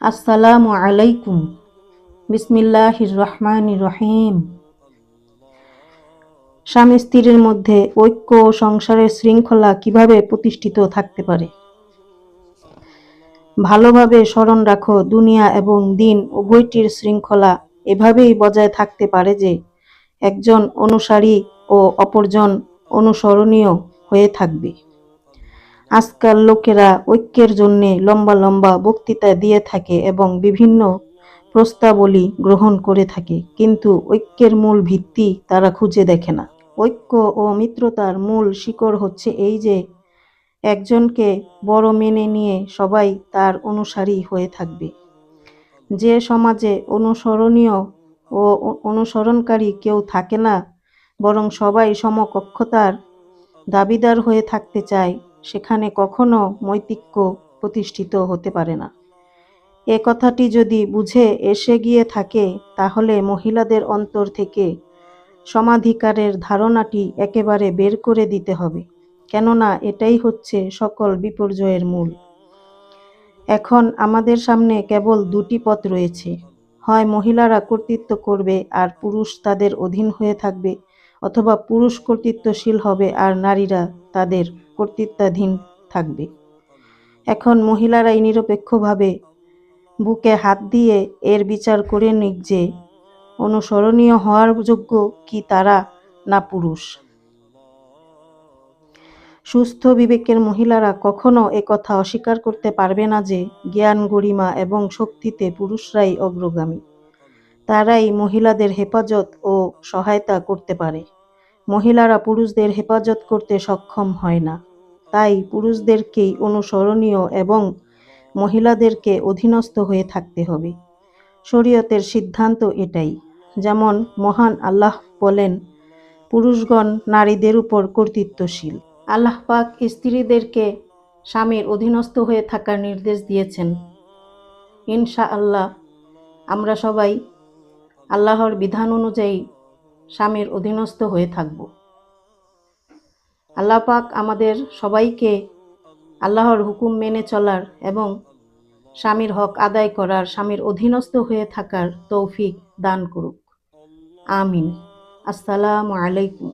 আসসালামু আলাইকুম। বিসমিল্লাহির রহমানির রহিম। স্বামী স্ত্রীর মধ্যে ঐক্য ও সংসারের শৃঙ্খলা কিভাবে প্রতিষ্ঠিত থাকতে পারে? ভালোভাবে স্মরণ রাখো, দুনিয়া এবং দিন উভয়টির শৃঙ্খলা এভাবেই বজায় থাকতে পারে যে একজন অনুসারী ও অপরজন অনুসরণীয় হয়ে থাকবে। আজকাল লোকেরা ঐক্যের জন্যে লম্বা লম্বা বক্তৃতা দিয়ে থাকে এবং বিভিন্ন প্রস্তাবলী গ্রহণ করে থাকে, কিন্তু ঐক্যের মূল ভিত্তি তারা খুঁজে দেখে না। ঐক্য ও মিত্রতার মূল শিকড় হচ্ছে এই যে একজনকে বড় মেনে নিয়ে সবাই তার অনুসারী হয়ে থাকবে। যে সমাজে অনুসরণীয় ও অনুসরণকারী কেউ থাকে না, বরং সবাই সমকক্ষতার দাবিদার হয়ে থাকতে চায়, সেখানে কখনো মৈত্রী প্রতিষ্ঠিত হতে পারে না। এ কথাটি যদি বুঝে এসে গিয়ে থাকে, তাহলে মহিলাদের অন্তর থেকে সমাধিকারের ধারণাটি একেবারে বের করে দিতে হবে, কেননা এটাই হচ্ছে সকল বিপর্যয়ের মূল। এখন আমাদের সামনে কেবল দুটি পথ রয়েছে, হয় মহিলারা কর্তৃত্ব করবে আর পুরুষ তাদের অধীন হয়ে থাকবে, অথবা পুরুষ কর্তৃত্বশীল হবে আর নারীরা তাদের কর্তৃত্বাধীন থাকবে। এখন মহিলারাই নিরপেক্ষভাবে বুকে হাত দিয়ে এর বিচার করে নিক যে অনুসরণীয় হওয়ার যোগ্য কি তারা, না পুরুষ। সুস্থ বিবেকের মহিলারা কখনো একথা অস্বীকার করতে পারবে না যে জ্ঞান, গরিমা এবং শক্তিতে পুরুষরাই অগ্রগামী। তারাই মহিলাদের হেফাজত ও সহায়তা করতে পারে। মহিলারা পুরুষদের হেফাজত করতে সক্ষম হয় না, তাই পুরুষদেরকেই অনুসরণীয় এবং মহিলাদেরকে অধীনস্থ হয়ে থাকতে হবে। শরীয়তের সিদ্ধান্ত এটাই। যেমন মহান আল্লাহ বলেন, পুরুষগণ নারীদের উপর কর্তৃত্বশীল। আল্লাহ পাক স্ত্রীদেরকে স্বামীর অধীনস্থ হয়ে থাকার নির্দেশ দিয়েছেন। ইনশাআল্লাহ আমরা সবাই আল্লাহর বিধান অনুযায়ী স্বামীর অধীনস্থ হয়ে থাকব। আল্লাহ পাক আমাদের সবাইকে আল্লাহর হুকুম মেনে চলার এবং স্বামীর হক আদায় করার, স্বামীর অধীনস্থ হয়ে থাকার তৌফিক দান করুক। আমিন। আসসালামু আলাইকুম।